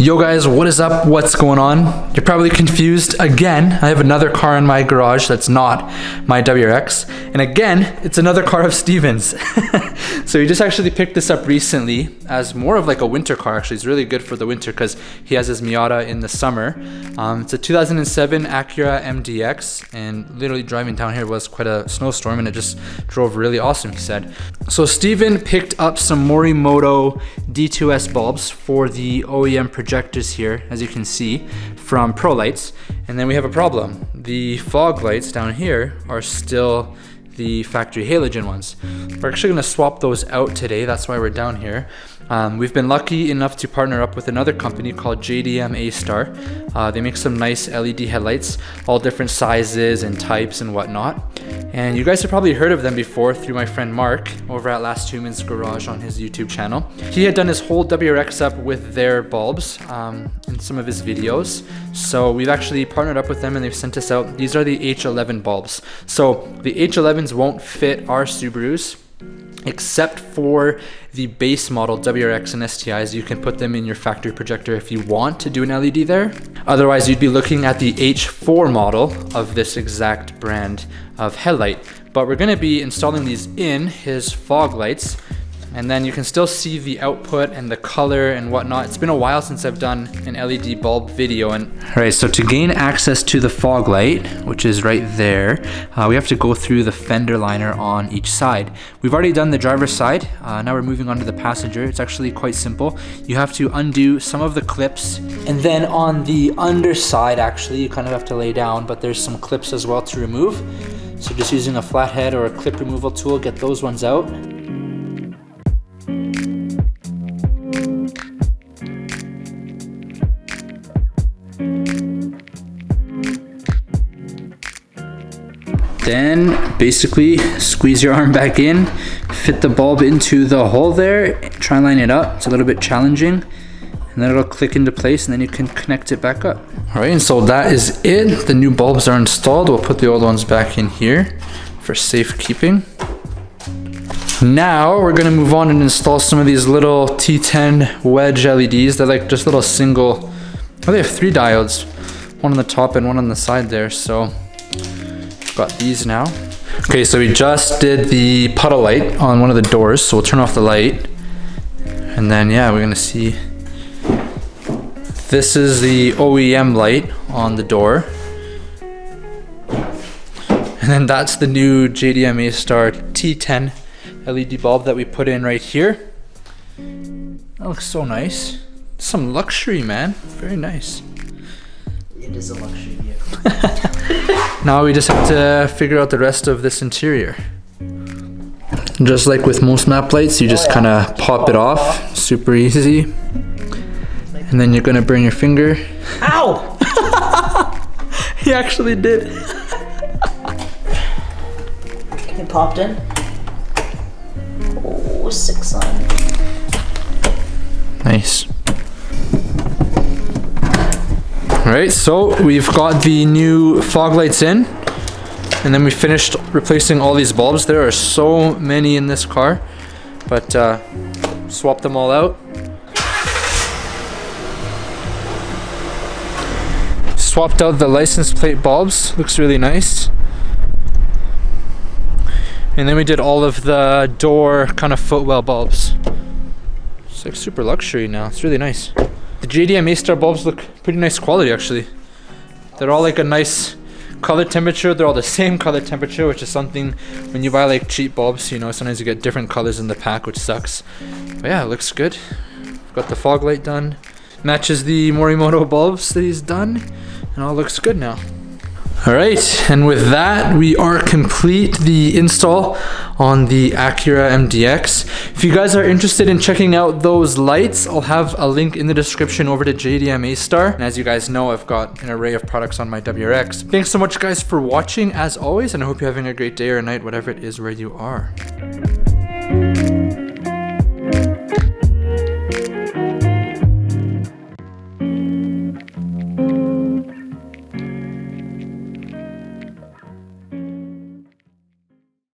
Yo guys, what is up? What's going on? You're probably confused again. I have another car in my garage that's not my WRX. And again, it's another car of Steven's. So he just actually picked this up recently as more of like a winter car. Actually, it's really good for the winter because he has his Miata in the summer. It's a 2007 Acura MDX, and literally driving down here was quite a snowstorm and it just drove really awesome, he said. So Steven picked up some Morimoto D2S bulbs for the OEM projectors here, as you can see, from Foglights. And then we have a problem. The fog lights down here are still the factory halogen ones. We're actually gonna swap those out today. That's why we're down here. We've been lucky enough to partner up with another company called JDM Astar. They make some nice LED headlights, all different sizes and types and whatnot. And you guys have probably heard of them before through my friend Mark over at Last Human's Garage on his YouTube channel. He had done his whole WRX up with their bulbs in some of his videos. So we've actually partnered up with them and they've sent us out. These are the H11 bulbs. So the H11s won't fit our Subarus, except for the base model WRX and STIs. You can put them in your factory projector if you want to do an LED there. Otherwise, you'd be looking at the H4 model of this exact brand of headlight. But we're gonna be installing these in his fog lights, and then you can still see the output and the color and whatnot. It's been a while since I've done an LED bulb video. And all right, so to gain access to the fog light, which is right there, we have to go through the fender liner on each side. We've already done the driver's side. Now we're moving on to the passenger. It's actually quite simple. You have to undo some of the clips, and then on the underside, actually, you kind of have to lay down, but there's some clips as well to remove. So just using a flathead or a clip removal tool, get those ones out. Then basically squeeze your arm back in, fit the bulb into the hole there, try and line it up. It's a little bit challenging, and then it'll click into place and then you can connect it back up. All right, and so that is it. The new bulbs are installed. We'll put the old ones back in here for safekeeping. Now we're gonna move on and install some of these little T10 wedge LEDs. They're like just little single, oh, they have 3 diodes, one on the top and one on the side there. So got these now. Okay, so we just did the puddle light on one of the doors, so we'll turn off the light. And then, yeah, we're gonna see. This is the OEM light on the door. And then that's the new JDM Astar T10 LED bulb that we put in right here. That looks so nice. Some luxury, man. Very nice. It is a luxury vehicle. Now we just have to figure out the rest of this interior. Just like with most map lights, you just kind of pop it off, super easy. And then you're gonna burn your finger. Ow! He actually did. It popped in. Oh, 6 on. Nice. All right, so we've got the new fog lights in, and then we finished replacing all these bulbs. There are so many in this car, but swap them all out. Swapped out the license plate bulbs, looks really nice. And then we did all of the door kind of footwell bulbs. It's like super luxury now, it's really nice. The JDM Astar bulbs look pretty nice quality actually. They're all like a nice color temperature. They're all the same color temperature, which is something when you buy like cheap bulbs, you know, sometimes you get different colors in the pack, which sucks. But yeah, it looks good. Got the fog light done. Matches the Morimoto bulbs that he's done, and all looks good now. All right, and with that, we are complete the install on the Acura MDX. If you guys are interested in checking out those lights, I'll have a link in the description over to JDM Astar. And as you guys know, I've got an array of products on my WRX. Thanks so much guys for watching as always, and I hope you're having a great day or night, whatever it is where you are.